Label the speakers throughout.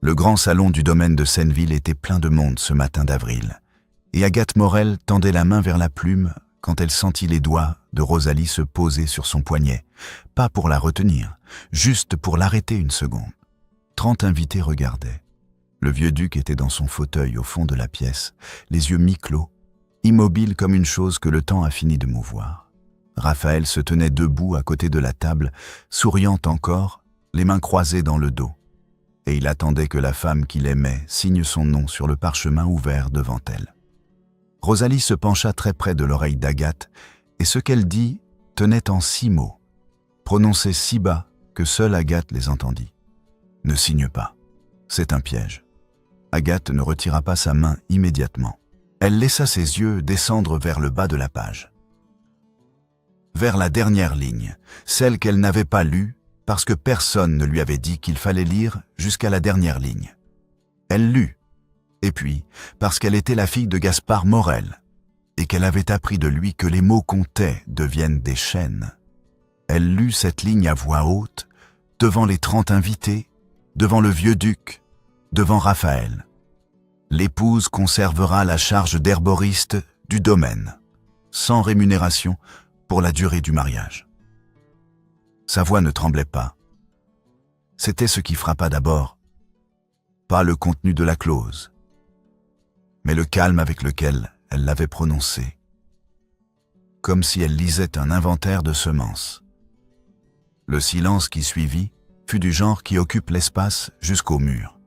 Speaker 1: Le grand salon du domaine de Senneville était plein de monde ce matin d'avril, et Agathe Morel tendait la main vers la plume quand elle sentit les doigts de Rosalie se poser sur son poignet, pas pour la retenir, juste pour l'arrêter une seconde. 30 invités regardaient. Le vieux duc était dans son fauteuil au fond de la pièce, les yeux mi-clos, immobile comme une chose que le temps a fini de mouvoir. Raphaël se tenait debout à côté de la table, souriant encore, les mains croisées dans le dos. Et il attendait que la femme qu'il aimait signe son nom sur le parchemin ouvert devant elle. Rosalie se pencha très près de l'oreille d'Agathe, et ce qu'elle dit tenait en 6 mots, prononcés si bas que seule Agathe les entendit. « Ne signe pas, c'est un piège. » Agathe ne retira pas sa main immédiatement. Elle laissa ses yeux descendre vers le bas de la page. Vers la dernière ligne, celle qu'elle n'avait pas lue parce que personne ne lui avait dit qu'il fallait lire jusqu'à la dernière ligne. Elle lut, et puis parce qu'elle était la fille de Gaspard Morel, et qu'elle avait appris de lui que les mots comptaient deviennent des chaînes. Elle lut cette ligne à voix haute, devant les 30 invités, devant le vieux duc, devant Raphaël. L'épouse conservera la charge d'herboriste du domaine, sans rémunération pour la durée du mariage. Sa voix ne tremblait pas. C'était ce qui frappa d'abord, pas le contenu de la clause, mais le calme avec lequel elle l'avait prononcée, comme si elle lisait un inventaire de semences. Le silence qui suivit fut du genre qui occupe l'espace jusqu'au mur.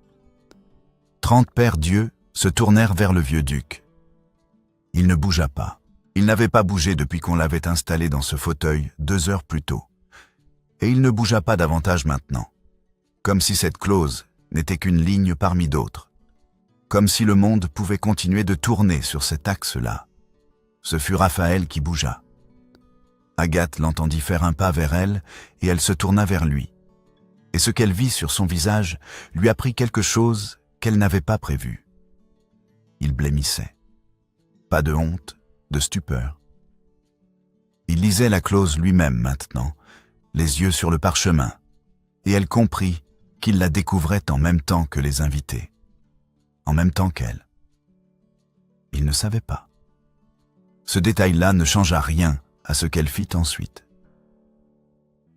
Speaker 1: 30 pères dieux se tournèrent vers le vieux duc. Il ne bougea pas. Il n'avait pas bougé depuis qu'on l'avait installé dans ce fauteuil 2 heures plus tôt. Et il ne bougea pas davantage maintenant. Comme si cette clause n'était qu'une ligne parmi d'autres. Comme si le monde pouvait continuer de tourner sur cet axe-là. Ce fut Raphaël qui bougea. Agathe l'entendit faire un pas vers elle et elle se tourna vers lui. Et ce qu'elle vit sur son visage lui apprit quelque chose qu'elle n'avait pas prévu. Il blêmissait. Pas de honte, de stupeur. Il lisait la clause lui-même maintenant, les yeux sur le parchemin, et elle comprit qu'il la découvrait en même temps que les invités, en même temps qu'elle. Il ne savait pas. Ce détail-là ne changea rien à ce qu'elle fit ensuite.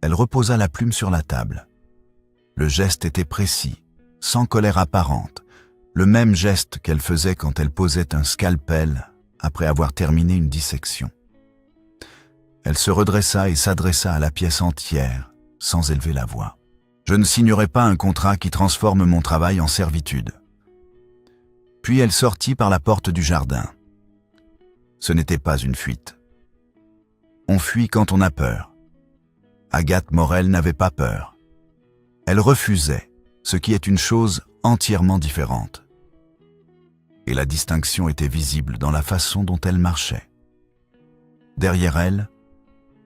Speaker 1: Elle reposa la plume sur la table. Le geste était précis, sans colère apparente, le même geste qu'elle faisait quand elle posait un scalpel après avoir terminé une dissection. Elle se redressa et s'adressa à la pièce entière, sans élever la voix. « Je ne signerai pas un contrat qui transforme mon travail en servitude. » Puis elle sortit par la porte du jardin. Ce n'était pas une fuite. On fuit quand on a peur. Agathe Morel n'avait pas peur. Elle refusait, ce qui est une chose entièrement différente. Et la distinction était visible dans la façon dont elle marchait. Derrière elle,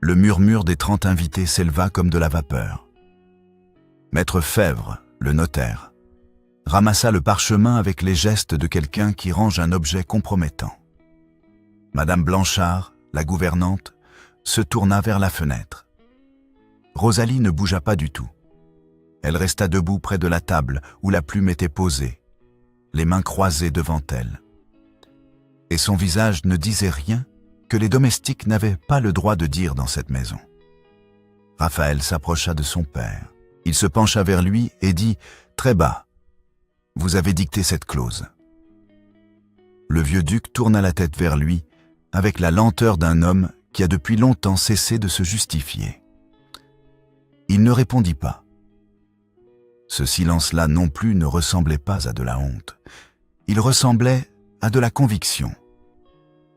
Speaker 1: le murmure des 30 invités s'éleva comme de la vapeur. Maître Fèvre, le notaire, ramassa le parchemin avec les gestes de quelqu'un qui range un objet compromettant. Madame Blanchard, la gouvernante, se tourna vers la fenêtre. Rosalie ne bougea pas du tout. Elle resta debout près de la table où la plume était posée, les mains croisées devant elle. Et son visage ne disait rien que les domestiques n'avaient pas le droit de dire dans cette maison. Raphaël s'approcha de son père. Il se pencha vers lui et dit très bas « Vous avez dicté cette clause. » Le vieux duc tourna la tête vers lui avec la lenteur d'un homme qui a depuis longtemps cessé de se justifier. Il ne répondit pas. Ce silence-là non plus ne ressemblait pas à de la honte. Il ressemblait à de la conviction,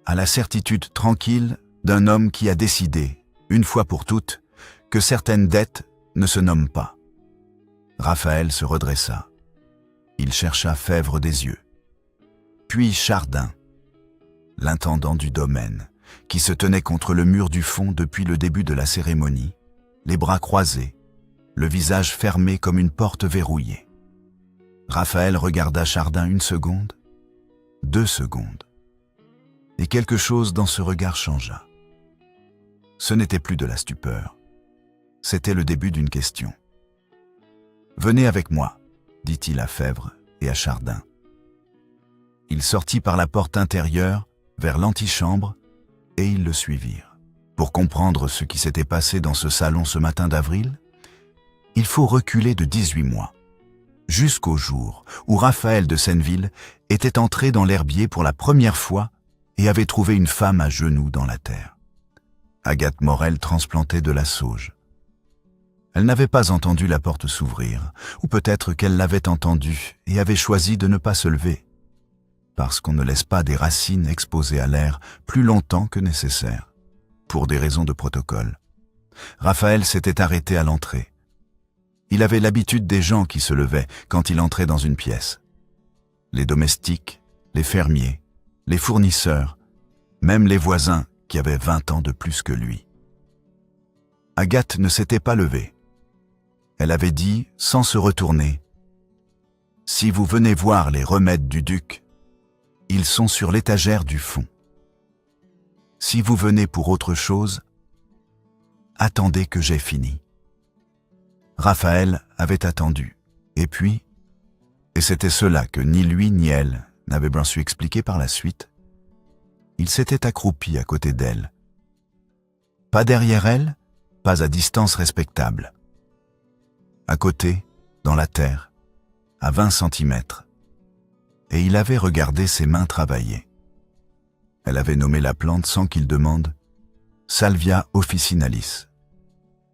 Speaker 1: à la certitude tranquille d'un homme qui a décidé, une fois pour toutes, que certaines dettes ne se nomment pas. Raphaël se redressa. Il chercha Fèvre des yeux. Puis Chardin, l'intendant du domaine, qui se tenait contre le mur du fond depuis le début de la cérémonie, les bras croisés, le visage fermé comme une porte verrouillée. Raphaël regarda Chardin 1 seconde, 2 secondes, et quelque chose dans ce regard changea. Ce n'était plus de la stupeur, c'était le début d'une question. « Venez avec moi », dit-il à Fèvre et à Chardin. Il sortit par la porte intérieure vers l'antichambre et ils le suivirent. Pour comprendre ce qui s'était passé dans ce salon ce matin d'avril, il faut reculer de 18 mois, jusqu'au jour où Raphaël de Senneville était entré dans l'herbier pour la première fois et avait trouvé une femme à genoux dans la terre. Agathe Morel transplantait de la sauge. Elle n'avait pas entendu la porte s'ouvrir, ou peut-être qu'elle l'avait entendue et avait choisi de ne pas se lever, parce qu'on ne laisse pas des racines exposées à l'air plus longtemps que nécessaire, pour des raisons de protocole. Raphaël s'était arrêté à l'entrée. Il avait l'habitude des gens qui se levaient quand il entrait dans une pièce. Les domestiques, les fermiers, les fournisseurs, même les voisins qui avaient 20 ans de plus que lui. Agathe ne s'était pas levée. Elle avait dit, sans se retourner, « Si vous venez voir les remèdes du duc, ils sont sur l'étagère du fond. Si vous venez pour autre chose, attendez que j'ai fini. » Raphaël avait attendu, et puis, et c'était cela que ni lui ni elle n'avaient bien su expliquer par la suite, il s'était accroupi à côté d'elle. Pas derrière elle, pas à distance respectable. À côté, dans la terre, à 20 centimètres, et il avait regardé ses mains travailler. Elle avait nommé la plante sans qu'il demande Salvia officinalis,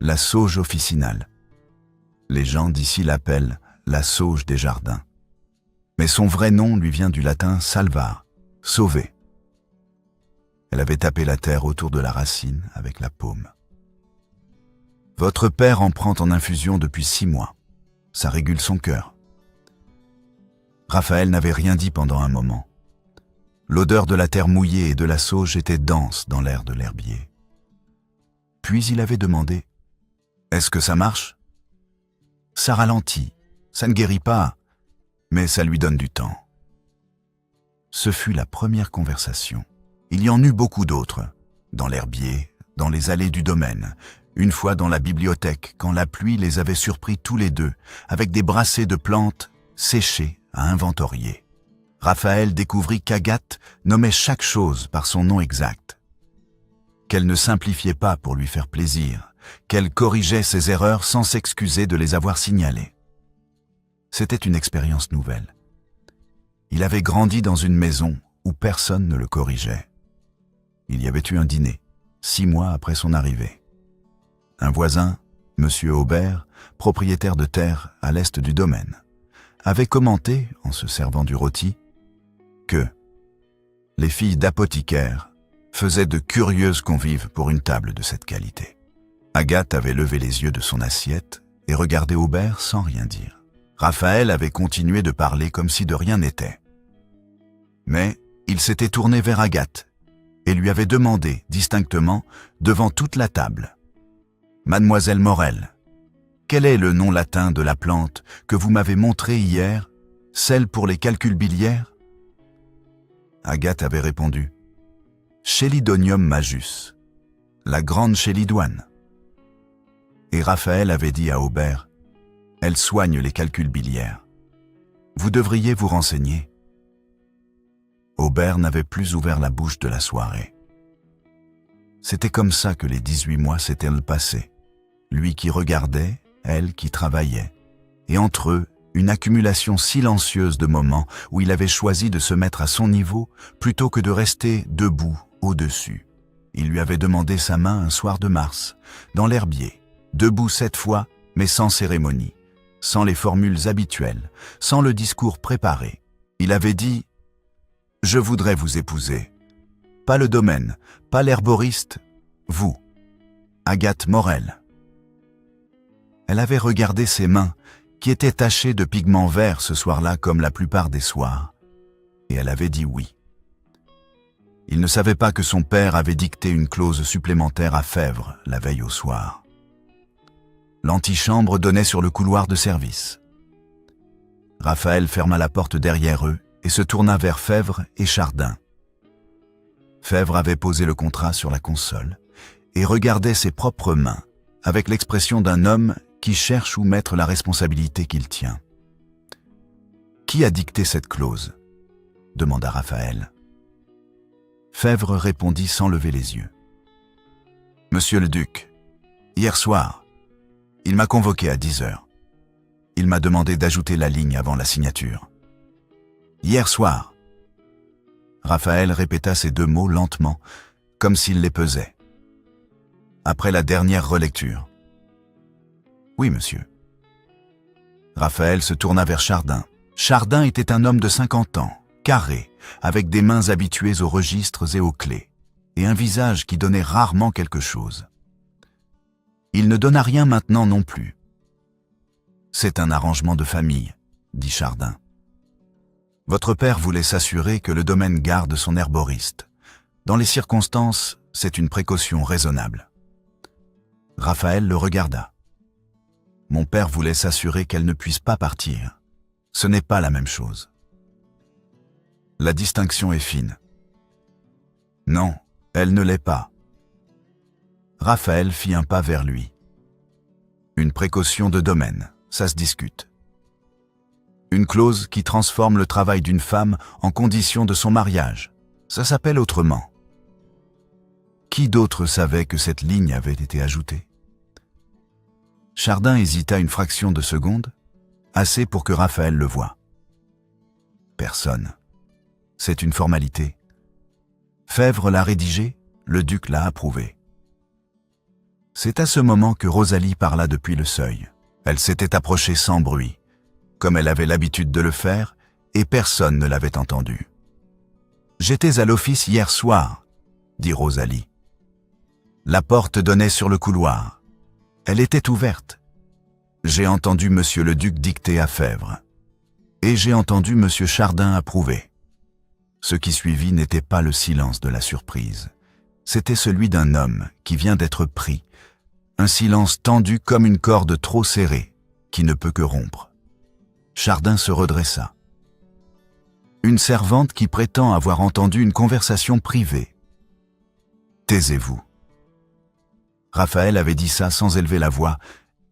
Speaker 1: la sauge officinale. Les gens d'ici l'appellent la sauge des jardins. Mais son vrai nom lui vient du latin salvar, sauver. Elle avait tapé la terre autour de la racine avec la paume. Votre père en prend en infusion depuis 6 mois. Ça régule son cœur. Raphaël n'avait rien dit pendant un moment. L'odeur de la terre mouillée et de la sauge était dense dans l'air de l'herbier. Puis il avait demandé « Est-ce que ça marche ?»« Ça ralentit, ça ne guérit pas, mais ça lui donne du temps. » Ce fut la première conversation. Il y en eut beaucoup d'autres, dans l'herbier, dans les allées du domaine, une fois dans la bibliothèque, quand la pluie les avait surpris tous les deux, avec des brassées de plantes séchées à inventorier. Raphaël découvrit qu'Agathe nommait chaque chose par son nom exact, qu'elle ne simplifiait pas pour lui faire plaisir, qu'elle corrigeait ses erreurs sans s'excuser de les avoir signalées. C'était une expérience nouvelle. Il avait grandi dans une maison où personne ne le corrigeait. Il y avait eu un dîner, 6 mois après son arrivée. Un voisin, M. Aubert, propriétaire de terre à l'est du domaine, avait commenté, en se servant du rôti, que les filles d'apothicaires faisaient de curieuses convives pour une table de cette qualité. Agathe avait levé les yeux de son assiette et regardé Aubert sans rien dire. Raphaël avait continué de parler comme si de rien n'était. Mais il s'était tourné vers Agathe et lui avait demandé distinctement, devant toute la table, « Mademoiselle Morel, quel est le nom latin de la plante que vous m'avez montrée hier, celle pour les calculs biliaires ?» Agathe avait répondu « Chelidonium majus, la grande chélidoine. » Et Raphaël avait dit à Aubert « Elle soigne les calculs biliaires. Vous devriez vous renseigner. » Aubert n'avait plus ouvert la bouche de la soirée. C'était comme ça que les 18 mois s'étaient passés. Lui qui regardait, elle qui travaillait. Et entre eux, une accumulation silencieuse de moments où il avait choisi de se mettre à son niveau plutôt que de rester debout au-dessus. Il lui avait demandé sa main un soir de mars, dans l'herbier, debout cette fois, mais sans cérémonie, sans les formules habituelles, sans le discours préparé. Il avait dit « Je voudrais vous épouser. Pas le domaine, pas l'herboriste, vous, Agathe Morel. » Elle avait regardé ses mains, qui étaient tachées de pigments verts ce soir-là comme la plupart des soirs, et elle avait dit oui. Il ne savait pas que son père avait dicté une clause supplémentaire à Fèvre la veille au soir. L'antichambre donnait sur le couloir de service. Raphaël ferma la porte derrière eux et se tourna vers Fèvre et Chardin. Fèvre avait posé le contrat sur la console et regardait ses propres mains avec l'expression d'un homme qui cherche où mettre la responsabilité qu'il tient. Qui a dicté cette clause ?» demanda Raphaël. Fèvre répondit sans lever les yeux. « Monsieur le duc, hier soir, il m'a convoqué à 10 heures. Il m'a demandé d'ajouter la ligne avant la signature. Hier soir. » Raphaël répéta ces 2 mots lentement, comme s'il les pesait. Après la dernière relecture. « Oui, monsieur. » Raphaël se tourna vers Chardin. Chardin était un homme de 50 ans, carré, avec des mains habituées aux registres et aux clés, et un visage qui donnait rarement quelque chose. Il ne donna rien maintenant non plus. « C'est un arrangement de famille, » dit Chardin. « Votre père voulait s'assurer que le domaine garde son herboriste. Dans les circonstances, c'est une précaution raisonnable. » Raphaël le regarda. « Mon père voulait s'assurer qu'elle ne puisse pas partir. Ce n'est pas la même chose. La distinction est fine. » « Non, elle ne l'est pas. » Raphaël fit un pas vers lui. « Une précaution de domaine, ça se discute. Une clause qui transforme le travail d'une femme en condition de son mariage, ça s'appelle autrement. Qui d'autre savait que cette ligne avait été ajoutée ?» Chardin hésita une fraction de seconde, assez pour que Raphaël le voie. Personne. C'est une formalité. Fèvre l'a rédigée, le duc l'a approuvée. C'est à ce moment que Rosalie parla depuis le seuil. Elle s'était approchée sans bruit, comme elle avait l'habitude de le faire, et personne ne l'avait entendue. « J'étais à l'office hier soir, » dit Rosalie. La porte donnait sur le couloir. Elle était ouverte. J'ai entendu monsieur le duc dicter à Fèvre. Et j'ai entendu monsieur Chardin approuver. Ce qui suivit n'était pas le silence de la surprise. C'était celui d'un homme qui vient d'être pris, un silence tendu comme une corde trop serrée, qui ne peut que rompre. Chardin se redressa. Une servante qui prétend avoir entendu une conversation privée. « Taisez-vous. » Raphaël avait dit ça sans élever la voix,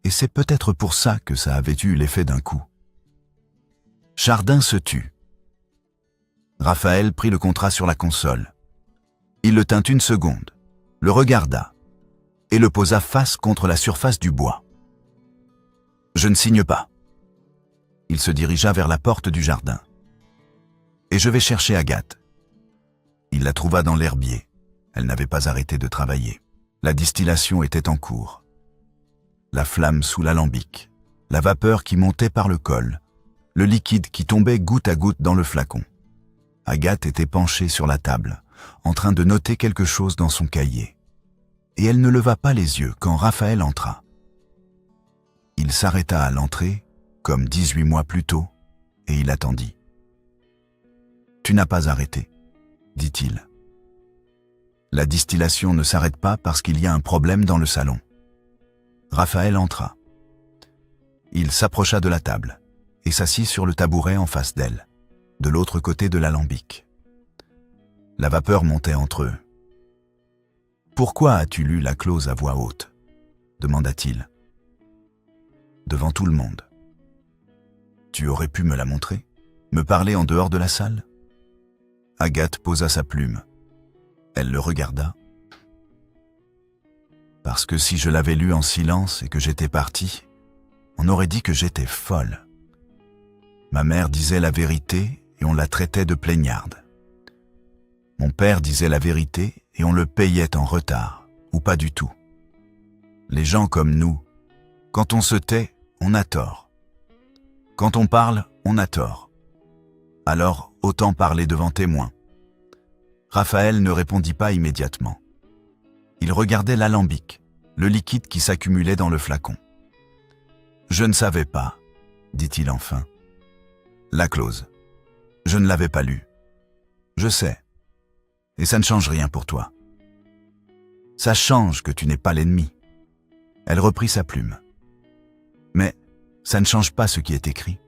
Speaker 1: et c'est peut-être pour ça que ça avait eu l'effet d'un coup. Chardin se tut. Raphaël prit le contrat sur la console. Il le tint une seconde, le regarda, et le posa face contre la surface du bois. « Je ne signe pas. » Il se dirigea vers la porte du jardin. « Et je vais chercher Agathe. » Il la trouva dans l'herbier. Elle n'avait pas arrêté de travailler. La distillation était en cours. La flamme sous l'alambic, la vapeur qui montait par le col, le liquide qui tombait goutte à goutte dans le flacon. Agathe était penchée sur la table, en train de noter quelque chose dans son cahier. Et elle ne leva pas les yeux quand Raphaël entra. Il s'arrêta à l'entrée, comme 18 mois plus tôt, et il attendit. « Tu n'as pas arrêté, » dit-il. « La distillation ne s'arrête pas parce qu'il y a un problème dans le salon. » Raphaël entra. Il s'approcha de la table et s'assit sur le tabouret en face d'elle, de l'autre côté de l'alambic. La vapeur montait entre eux. « Pourquoi as-tu lu la clause à voix haute ?» demanda-t-il. Devant tout le monde. « Tu aurais pu me la montrer, me parler en dehors de la salle ?» Agathe posa sa plume. Elle le regarda. « Parce que si je l'avais lu en silence et que j'étais partie, on aurait dit que j'étais folle. Ma mère disait la vérité et on la traitait de plaignarde. Mon père disait la vérité et on le payait en retard, ou pas du tout. Les gens comme nous, quand on se tait, on a tort. Quand on parle, on a tort. Alors, autant parler devant témoins. » Raphaël ne répondit pas immédiatement. Il regardait l'alambic, le liquide qui s'accumulait dans le flacon. « Je ne savais pas, » dit-il enfin. « La clause. Je ne l'avais pas lue. Je sais. Et ça ne change rien pour toi. Ça change que tu n'es pas l'ennemi. » Elle reprit sa plume. « Mais ça ne change pas ce qui est écrit. »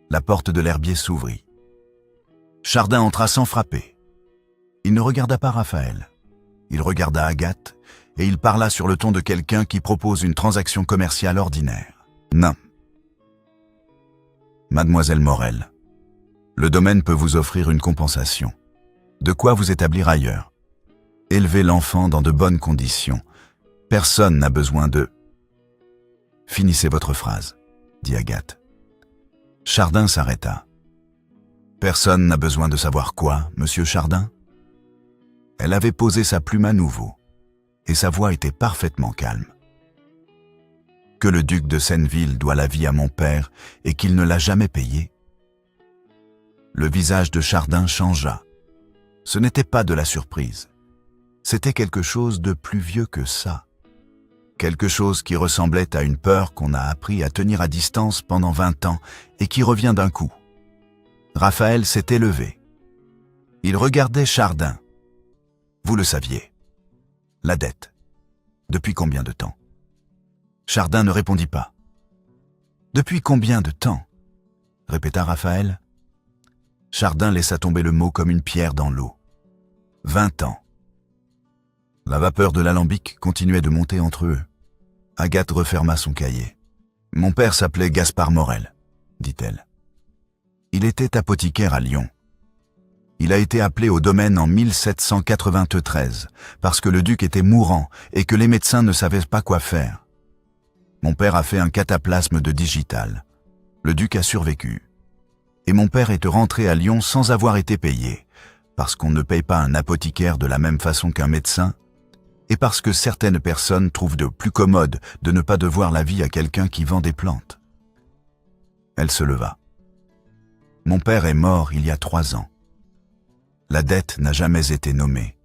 Speaker 1: La porte de l'herbier s'ouvrit. Chardin entra sans frapper. Il ne regarda pas Raphaël. Il regarda Agathe et il parla sur le ton de quelqu'un qui propose une transaction commerciale ordinaire. « Non. Mademoiselle Morel, le domaine peut vous offrir une compensation. De quoi vous établir ailleurs. Élevez l'enfant dans de bonnes conditions. Personne n'a besoin de... Finissez votre phrase, dit Agathe. Chardin s'arrêta. Personne n'a besoin de savoir quoi, monsieur Chardin? Elle avait posé sa plume à nouveau, et sa voix était parfaitement calme. Que le duc de Senneville doit la vie à mon père et qu'il ne l'a jamais payée. Le visage de Chardin changea. Ce n'était pas de la surprise. C'était quelque chose de plus vieux que ça. Quelque chose qui ressemblait à une peur qu'on a appris à tenir à distance pendant 20 ans et qui revient d'un coup. Raphaël s'était levé. Il regardait Chardin. Vous le saviez. La dette. Depuis combien de temps? Chardin ne répondit pas. Depuis combien de temps? Répéta Raphaël. Chardin laissa tomber le mot comme une pierre dans l'eau. 20 ans. La vapeur de l'alambic continuait de monter entre eux. Agathe referma son cahier. « Mon père s'appelait Gaspard Morel, » dit-elle. Il était apothicaire à Lyon. Il a été appelé au domaine en 1793, parce que le duc était mourant et que les médecins ne savaient pas quoi faire. Mon père a fait un cataplasme de digital. Le duc a survécu. Et mon père est rentré à Lyon sans avoir été payé, parce qu'on ne paye pas un apothicaire de la même façon qu'un médecin, et parce que certaines personnes trouvent de plus commode de ne pas devoir la vie à quelqu'un qui vend des plantes. Elle se leva. Mon père est mort il y a 3 ans. La dette n'a jamais été nommée.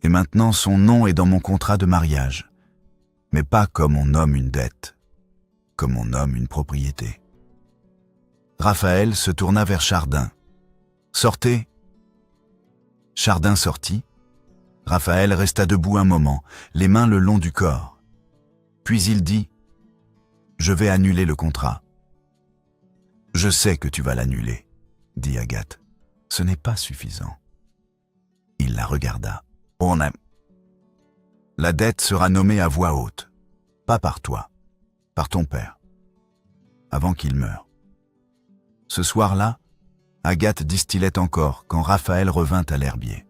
Speaker 1: Et maintenant son nom est dans mon contrat de mariage. Mais pas comme on nomme une dette, comme on nomme une propriété. Raphaël se tourna vers Chardin. « Sortez !» Chardin sortit. Raphaël resta debout un moment, les mains le long du corps. Puis il dit « Je vais annuler le contrat. »« Je sais que tu vas l'annuler, » dit Agathe. « Ce n'est pas suffisant. » Il la regarda. « On a... La dette sera nommée à voix haute, pas par toi, par ton père, avant qu'il meure. » Ce soir-là, Agathe distillait encore quand Raphaël revint à l'herbier.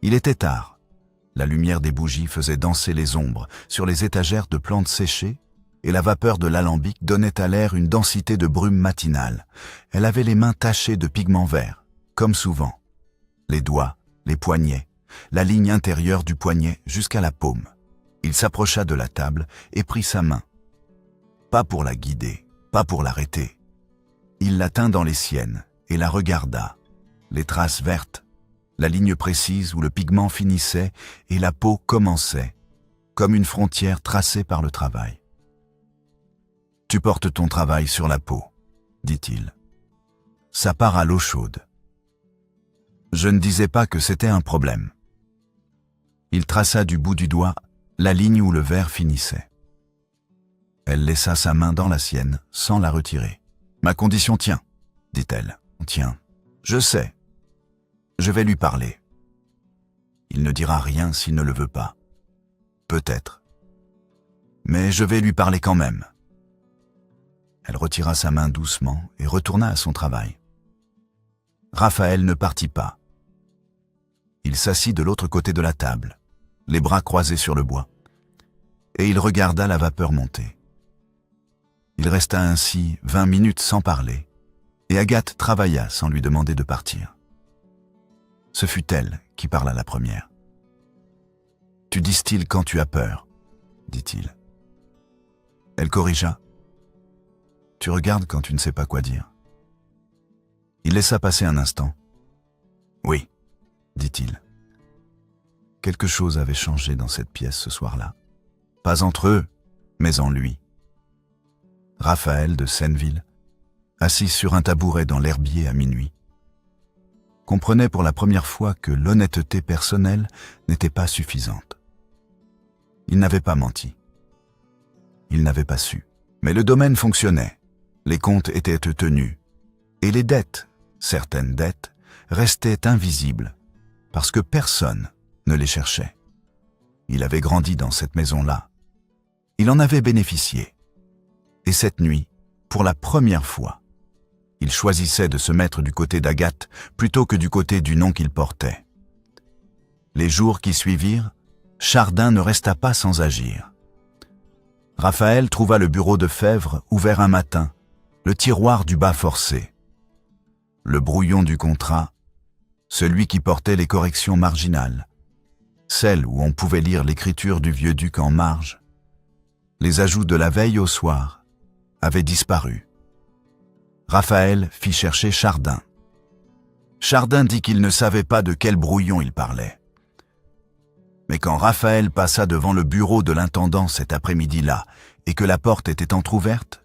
Speaker 1: Il était tard. La lumière des bougies faisait danser les ombres sur les étagères de plantes séchées et la vapeur de l'alambic donnait à l'air une densité de brume matinale. Elle avait les mains tachées de pigments verts, comme souvent. Les doigts, les poignets, la ligne intérieure du poignet jusqu'à la paume. Il s'approcha de la table et prit sa main. Pas pour la guider, pas pour l'arrêter. Il la tint dans les siennes et la regarda. Les traces vertes, la ligne précise où le pigment finissait et la peau commençait, comme une frontière tracée par le travail. « Tu portes ton travail sur la peau, » dit-il. « Ça part à l'eau chaude. » Je ne disais pas que c'était un problème. Il traça du bout du doigt la ligne où le verre finissait. Elle laissa sa main dans la sienne sans la retirer. « Ma condition tient, » dit-elle. « Tiens, je sais. Je vais lui parler. Il ne dira rien s'il ne le veut pas. Peut-être. Mais je vais lui parler quand même. » Elle retira sa main doucement et retourna à son travail. Raphaël ne partit pas. Il s'assit de l'autre côté de la table, les bras croisés sur le bois, et il regarda la vapeur monter. Il resta ainsi 20 minutes sans parler, et Agathe travailla sans lui demander de partir. Ce fut elle qui parla la première. « Tu distilles quand tu as peur, » dit-il. Elle corrigea. « Tu regardes quand tu ne sais pas quoi dire. » Il laissa passer un instant. « Oui, » dit-il. Quelque chose avait changé dans cette pièce ce soir-là. Pas entre eux, mais en lui. Raphaël de Senneville, assis sur un tabouret dans l'herbier à minuit, comprenait pour la première fois que l'honnêteté personnelle n'était pas suffisante. Il n'avait pas menti. Il n'avait pas su. Mais le domaine fonctionnait. Les comptes étaient tenus. Et les dettes, certaines dettes, restaient invisibles parce que personne ne les cherchait. Il avait grandi dans cette maison-là. Il en avait bénéficié. Et cette nuit, pour la première fois, Il choisissait de se mettre du côté d'Agathe plutôt que du côté du nom qu'il portait. Les jours qui suivirent, Chardin ne resta pas sans agir. Raphaël trouva le bureau de Fèvre ouvert un matin, le tiroir du bas forcé. Le brouillon du contrat, celui qui portait les corrections marginales, celle où on pouvait lire l'écriture du vieux duc en marge, les ajouts de la veille au soir, avaient disparu. Raphaël fit chercher Chardin. Chardin dit qu'il ne savait pas de quel brouillon il parlait. Mais quand Raphaël passa devant le bureau de l'intendant cet après-midi-là et que la porte était entr'ouverte,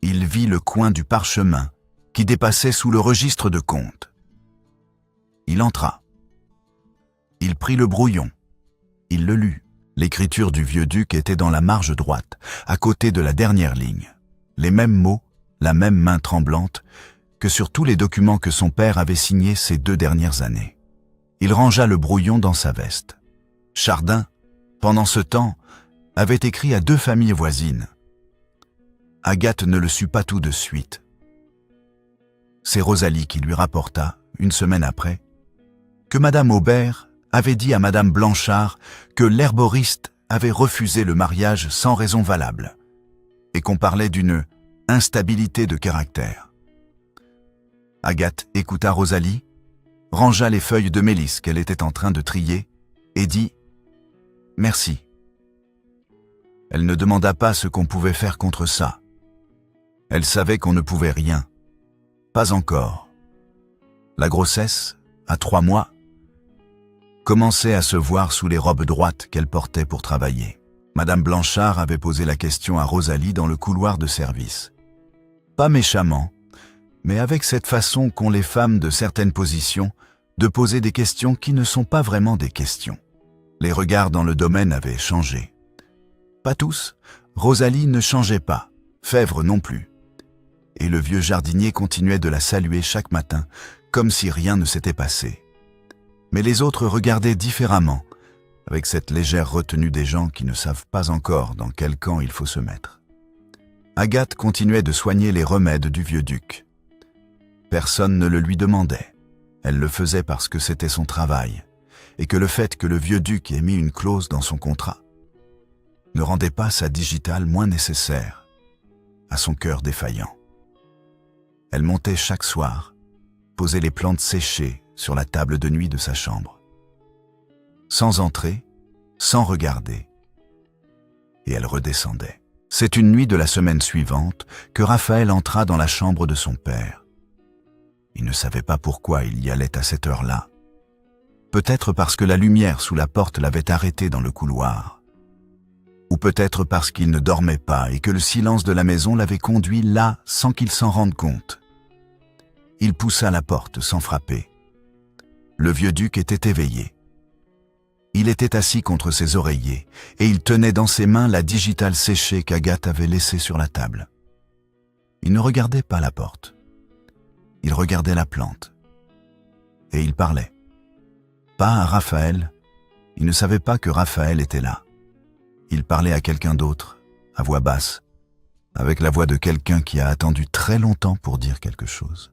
Speaker 1: il vit le coin du parchemin qui dépassait sous le registre de compte. Il entra. Il prit le brouillon. Il le lut. L'écriture du vieux duc était dans la marge droite, à côté de la dernière ligne. Les mêmes mots, la même main tremblante, que sur tous les documents que son père avait signés ces 2 dernières années. Il rangea le brouillon dans sa veste. Chardin, pendant ce temps, avait écrit à 2 familles voisines. Agathe ne le sut pas tout de suite. C'est Rosalie qui lui rapporta, une semaine après, que Madame Aubert avait dit à Madame Blanchard que l'herboriste avait refusé le mariage sans raison valable et qu'on parlait d'une instabilité de caractère. Agathe écouta Rosalie, rangea les feuilles de mélisse qu'elle était en train de trier et dit « Merci ». Elle ne demanda pas ce qu'on pouvait faire contre ça. Elle savait qu'on ne pouvait rien. Pas encore. La grossesse, à 3 mois, commençait à se voir sous les robes droites qu'elle portait pour travailler. Madame Blanchard avait posé la question à Rosalie dans le couloir de service. Pas méchamment, mais avec cette façon qu'ont les femmes de certaines positions de poser des questions qui ne sont pas vraiment des questions. Les regards dans le domaine avaient changé. Pas tous, Rosalie ne changeait pas, Fèvre non plus. Et le vieux jardinier continuait de la saluer chaque matin, comme si rien ne s'était passé. Mais les autres regardaient différemment, avec cette légère retenue des gens qui ne savent pas encore dans quel camp il faut se mettre. Agathe continuait de soigner les remèdes du vieux duc. Personne ne le lui demandait. Elle le faisait parce que c'était son travail, et que le fait que le vieux duc ait mis une clause dans son contrat ne rendait pas sa digitale moins nécessaire à son cœur défaillant. Elle montait chaque soir, posait les plantes séchées sur la table de nuit de sa chambre. Sans entrer, sans regarder, et elle redescendait. C'est une nuit de la semaine suivante que Raphaël entra dans la chambre de son père. Il ne savait pas pourquoi il y allait à cette heure-là. Peut-être parce que la lumière sous la porte l'avait arrêté dans le couloir. Ou peut-être parce qu'il ne dormait pas et que le silence de la maison l'avait conduit là sans qu'il s'en rende compte. Il poussa la porte sans frapper. Le vieux duc était éveillé. Il était assis contre ses oreillers et il tenait dans ses mains la digitale séchée qu'Agathe avait laissée sur la table. Il ne regardait pas la porte. Il regardait la plante. Et il parlait. Pas à Raphaël. Il ne savait pas que Raphaël était là. Il parlait à quelqu'un d'autre, à voix basse, avec la voix de quelqu'un qui a attendu très longtemps pour dire quelque chose.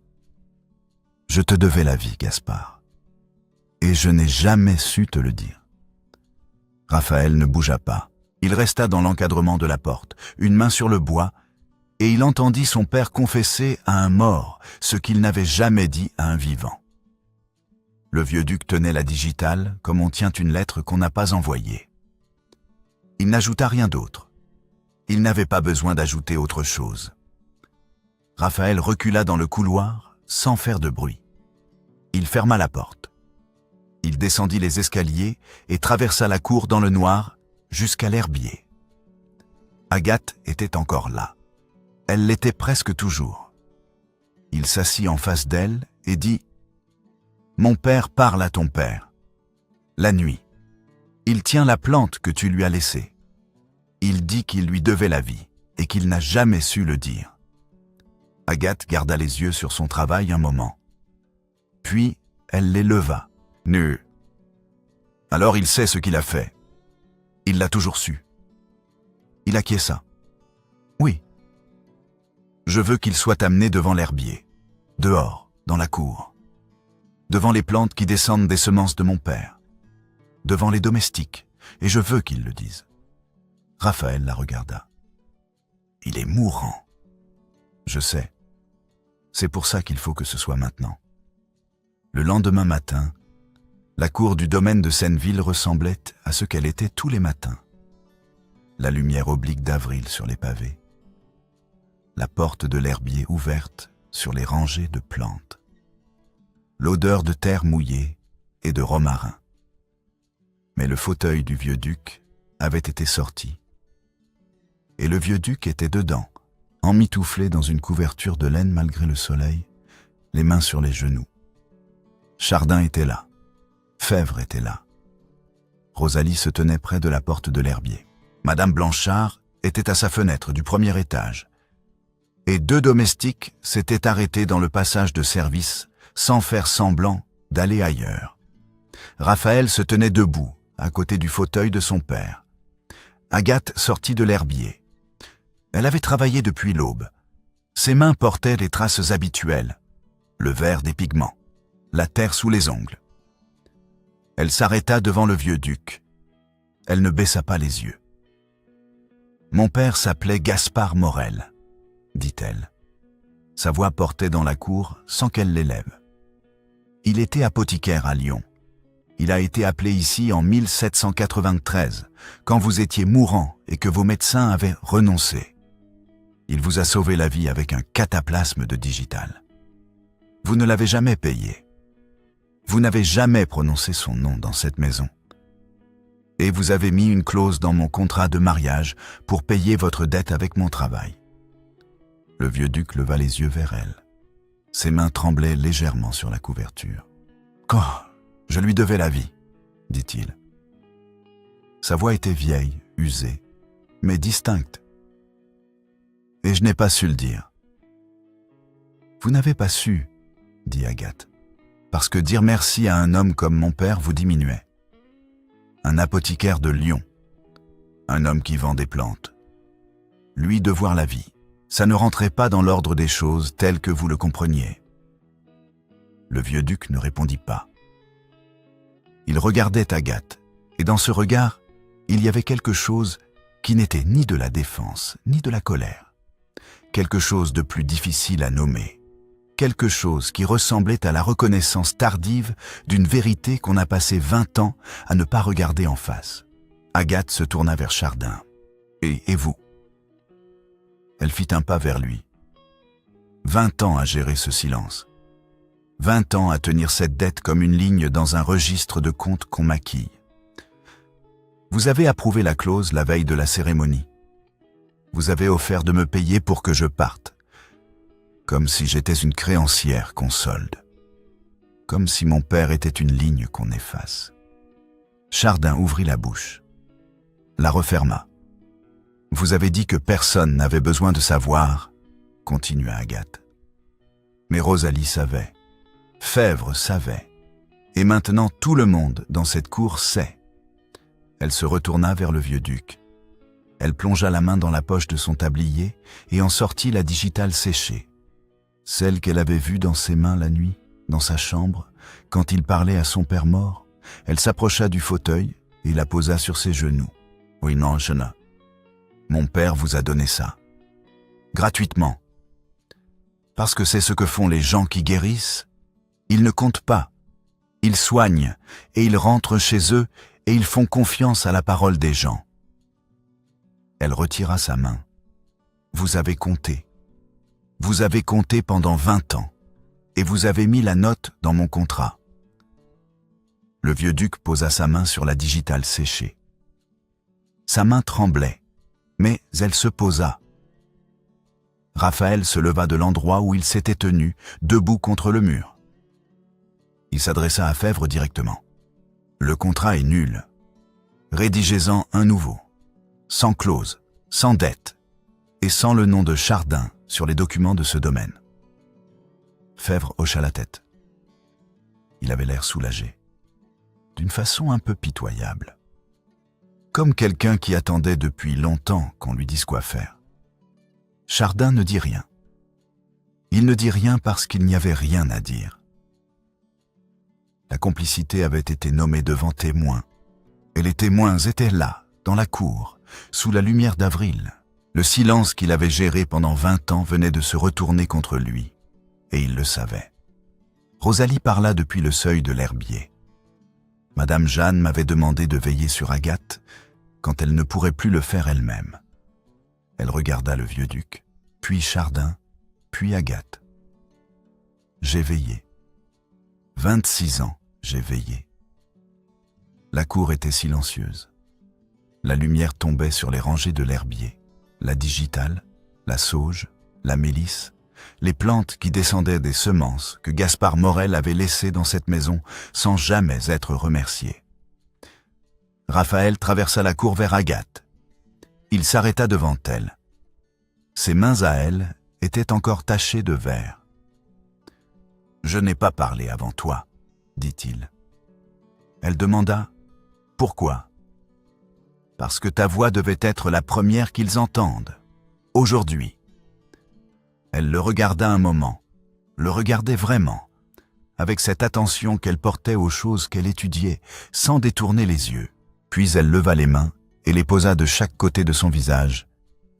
Speaker 1: « Je te devais la vie, Gaspard. Et je n'ai jamais su te le dire. » Raphaël ne bougea pas. Il resta dans l'encadrement de la porte, une main sur le bois, et il entendit son père confesser à un mort ce qu'il n'avait jamais dit à un vivant. Le vieux duc tenait la digitale comme on tient une lettre qu'on n'a pas envoyée. Il n'ajouta rien d'autre. Il n'avait pas besoin d'ajouter autre chose. Raphaël recula dans le couloir sans faire de bruit. Il ferma la porte. Il descendit les escaliers et traversa la cour dans le noir jusqu'à l'herbier. Agathe était encore là. Elle l'était presque toujours. Il s'assit en face d'elle et dit « Mon père parle à ton père. La nuit. Il tient la plante que tu lui as laissée. Il dit qu'il lui devait la vie et qu'il n'a jamais su le dire. » Agathe garda les yeux sur son travail un moment. Puis, elle les leva. « Nu. Alors il sait ce qu'il a fait. Il l'a toujours su. » Il acquiesça. « Oui. » Je veux qu'il soit amené devant l'herbier, dehors, dans la cour, devant les plantes qui descendent des semences de mon père, devant les domestiques, et je veux qu'il le dise. » Raphaël la regarda. « Il est mourant. »« Je sais. C'est pour ça qu'il faut que ce soit maintenant. » Le lendemain matin, la cour du domaine de Senneville ressemblait à ce qu'elle était tous les matins. La lumière oblique d'avril sur les pavés, la porte de l'herbier ouverte sur les rangées de plantes, l'odeur de terre mouillée et de romarin. Mais le fauteuil du vieux-duc avait été sorti. Et le vieux-duc était dedans, emmitouflé dans une couverture de laine malgré le soleil, les mains sur les genoux. Chardin était là. Fèvre était là. Rosalie se tenait près de la porte de l'herbier. Madame Blanchard était à sa fenêtre du premier étage. Et 2 domestiques s'étaient arrêtés dans le passage de service sans faire semblant d'aller ailleurs. Raphaël se tenait debout, à côté du fauteuil de son père. Agathe sortit de l'herbier. Elle avait travaillé depuis l'aube. Ses mains portaient les traces habituelles, le vert des pigments, la terre sous les ongles. Elle s'arrêta devant le vieux-duc. Elle ne baissa pas les yeux. « Mon père s'appelait Gaspard Morel, » dit-elle. Sa voix portait dans la cour sans qu'elle l'élève. Il était apothicaire à Lyon. Il a été appelé ici en 1793, quand vous étiez mourant et que vos médecins avaient renoncé. Il vous a sauvé la vie avec un cataplasme de digital. Vous ne l'avez jamais payé. Vous n'avez jamais prononcé son nom dans cette maison. Et vous avez mis une clause dans mon contrat de mariage pour payer votre dette avec mon travail. » Le vieux-duc leva les yeux vers elle. Ses mains tremblaient légèrement sur la couverture. « Oh, je lui devais la vie, » dit-il. Sa voix était vieille, usée, mais distincte. « Et je n'ai pas su le dire. »« Vous n'avez pas su, » dit Agathe, « parce que dire merci à un homme comme mon père vous diminuait. Un apothicaire de Lyon, un homme qui vend des plantes. Lui devoir la vie, ça ne rentrait pas dans l'ordre des choses tel que vous le compreniez. » Le vieux-duc ne répondit pas. Il regardait Agathe, et dans ce regard, il y avait quelque chose qui n'était ni de la défense, ni de la colère. Quelque chose de plus difficile à nommer. Quelque chose qui ressemblait à la reconnaissance tardive d'une vérité qu'on a passé 20 ans à ne pas regarder en face. Agathe se tourna vers Chardin. « Et vous ?» Elle fit un pas vers lui. 20 ans à gérer ce silence. 20 ans à tenir cette dette comme une ligne dans un registre de comptes qu'on maquille. Vous avez approuvé la clause la veille de la cérémonie. Vous avez offert de me payer pour que je parte. Comme si j'étais une créancière qu'on solde. Comme si mon père était une ligne qu'on efface. Chardin ouvrit la bouche. La referma. Vous avez dit que personne n'avait besoin de savoir, continua Agathe. Mais Rosalie savait. Fèvre savait. Et maintenant tout le monde dans cette cour sait. Elle se retourna vers le vieux-duc. Elle plongea la main dans la poche de son tablier et en sortit la digitale séchée. Celle qu'elle avait vue dans ses mains la nuit, dans sa chambre, quand il parlait à son père mort. Elle s'approcha du fauteuil et la posa sur ses genoux. « Oui, non, je ne. Mon père vous a donné ça. Gratuitement. Parce que c'est ce que font les gens qui guérissent. Ils ne comptent pas. Ils soignent et ils rentrent chez eux et ils font confiance à la parole des gens. » Elle retira sa main. « Vous avez compté. Vous avez compté pendant 20 ans et vous avez mis la note dans mon contrat. » Le vieux-duc posa sa main sur la digitale séchée. Sa main tremblait, mais elle se posa. Raphaël se leva de l'endroit où il s'était tenu, debout contre le mur. Il s'adressa à Fèvre directement. « Le contrat est nul. Rédigez-en un nouveau, sans clause, sans dette, et sans le nom de Chardin sur les documents de ce domaine. » Fèvre hocha la tête. Il avait l'air soulagé, d'une façon un peu pitoyable. Comme quelqu'un qui attendait depuis longtemps qu'on lui dise quoi faire. Chardin ne dit rien. Il ne dit rien parce qu'il n'y avait rien à dire. La complicité avait été nommée devant témoins, et les témoins étaient là, dans la cour, sous la lumière d'avril. Le silence qu'il avait géré pendant 20 ans venait de se retourner contre lui, et il le savait. Rosalie parla depuis le seuil de l'herbier. Madame Jeanne m'avait demandé de veiller sur Agathe quand elle ne pourrait plus le faire elle-même. Elle regarda le vieux duc, puis Chardin, puis Agathe. J'ai veillé. 26 ans, j'ai veillé. La cour était silencieuse. La lumière tombait sur les rangées de l'herbier, la digitale, la sauge, la mélisse, les plantes qui descendaient des semences que Gaspard Morel avait laissées dans cette maison sans jamais être remercié. Raphaël traversa la cour vers Agathe. Il s'arrêta devant elle. Ses mains à elle étaient encore tachées de vert. « Je n'ai pas parlé avant toi, » dit-il. Elle demanda « Pourquoi ?» « Parce que ta voix devait être la première qu'ils entendent, aujourd'hui. » Elle le regarda un moment, le regardait vraiment, avec cette attention qu'elle portait aux choses qu'elle étudiait, sans détourner les yeux. Puis elle leva les mains et les posa de chaque côté de son visage,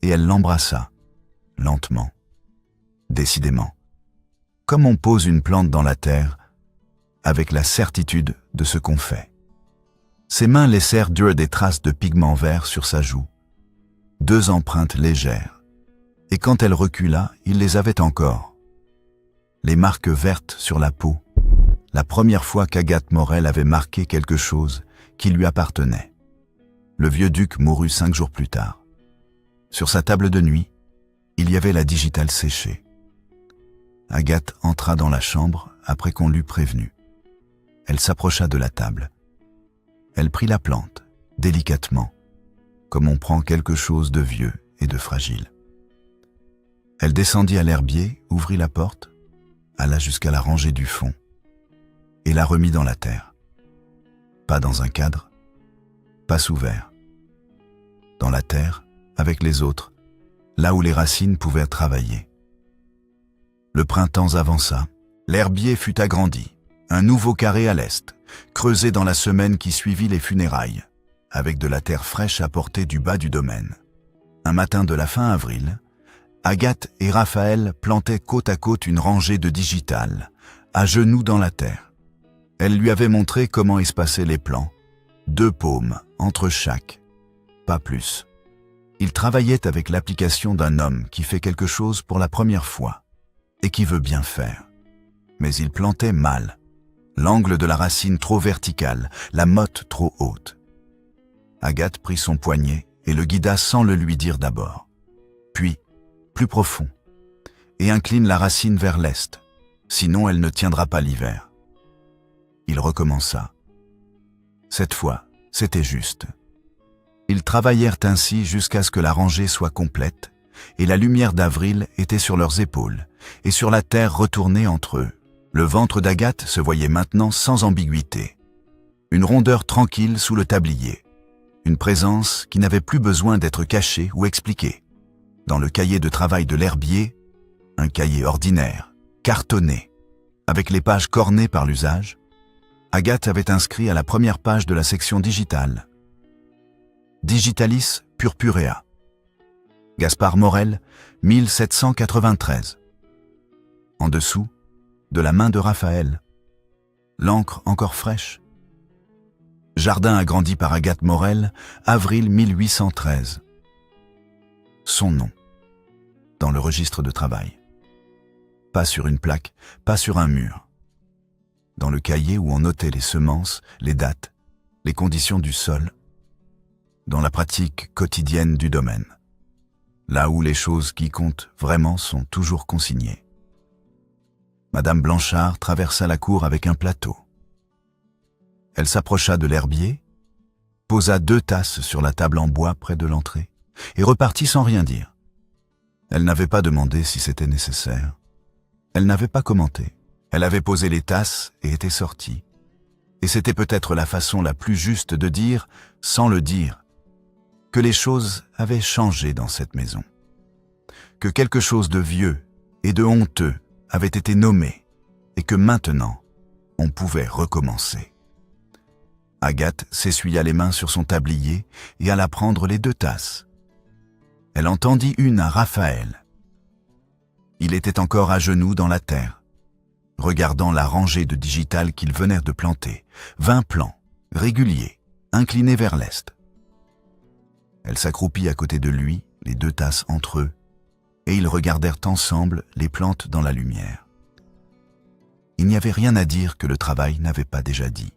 Speaker 1: et elle l'embrassa, lentement, décidément, comme on pose une plante dans la terre, avec la certitude de ce qu'on fait. Ses mains laissèrent des traces de pigments verts sur sa joue, 2 empreintes légères, et quand elle recula, il les avait encore. Les marques vertes sur la peau, la première fois qu'Agathe Morel avait marqué quelque chose qui lui appartenait. Le vieux duc mourut 5 jours plus tard. Sur sa table de nuit, il y avait la digitale séchée. Agathe entra dans la chambre après qu'on l'eut prévenue. Elle s'approcha de la table. Elle prit la plante, délicatement, comme on prend quelque chose de vieux et de fragile. Elle descendit à l'herbier, ouvrit la porte, alla jusqu'à la rangée du fond, et la remit dans la terre. Pas dans un cadre, pas sous verre. Dans la terre, avec les autres, là où les racines pouvaient travailler. Le printemps avança, l'herbier fut agrandi, un nouveau carré à l'est, creusé dans la semaine qui suivit les funérailles, avec de la terre fraîche apportée du bas du domaine. Un matin de la fin avril, Agathe et Raphaël plantaient côte à côte une rangée de digitales, à genoux dans la terre. Elle lui avait montré comment espacer les plants, 2 paumes entre chaque, pas plus. Ils travaillaient avec l'application d'un homme qui fait quelque chose pour la première fois et qui veut bien faire. Mais ils plantaient mal, l'angle de la racine trop vertical, la motte trop haute. Agathe prit son poignet et le guida sans le lui dire d'abord. Puis, plus profond, et incline la racine vers l'est, sinon elle ne tiendra pas l'hiver. Il recommença. Cette fois, c'était juste. Ils travaillèrent ainsi jusqu'à ce que la rangée soit complète, et la lumière d'avril était sur leurs épaules, et sur la terre retournée entre eux. Le ventre d'Agathe se voyait maintenant sans ambiguïté. Une rondeur tranquille sous le tablier. Une présence qui n'avait plus besoin d'être cachée ou expliquée. Dans le cahier de travail de l'herbier, un cahier ordinaire, cartonné, avec les pages cornées par l'usage, Agathe avait inscrit à la première page de la section digitale Digitalis purpurea. Gaspard Morel, 1793. En dessous, de la main de Raphaël. L'encre encore fraîche. Jardin agrandi par Agathe Morel, avril 1813. Son nom. Dans le registre de travail. Pas sur une plaque, pas sur un mur. Dans le cahier où on notait les semences, les dates, les conditions du sol. Dans la pratique quotidienne du domaine. Là où les choses qui comptent vraiment sont toujours consignées. Madame Blanchard traversa la cour avec un plateau. Elle s'approcha de l'herbier, posa 2 tasses sur la table en bois près de l'entrée, et repartit sans rien dire. Elle n'avait pas demandé si c'était nécessaire. Elle n'avait pas commenté. Elle avait posé les tasses et était sortie. Et c'était peut-être la façon la plus juste de dire, sans le dire, que les choses avaient changé dans cette maison. Que quelque chose de vieux et de honteux avaient été nommés et que maintenant, on pouvait recommencer. Agathe s'essuya les mains sur son tablier et alla prendre les 2 tasses. Elle en tendit une à Raphaël. Il était encore à genoux dans la terre, regardant la rangée de digitales qu'ils venèrent de planter, 20 plants, réguliers, inclinés vers l'est. Elle s'accroupit à côté de lui, les 2 tasses entre eux, et ils regardèrent ensemble les plantes dans la lumière. Il n'y avait rien à dire que le travail n'avait pas déjà dit.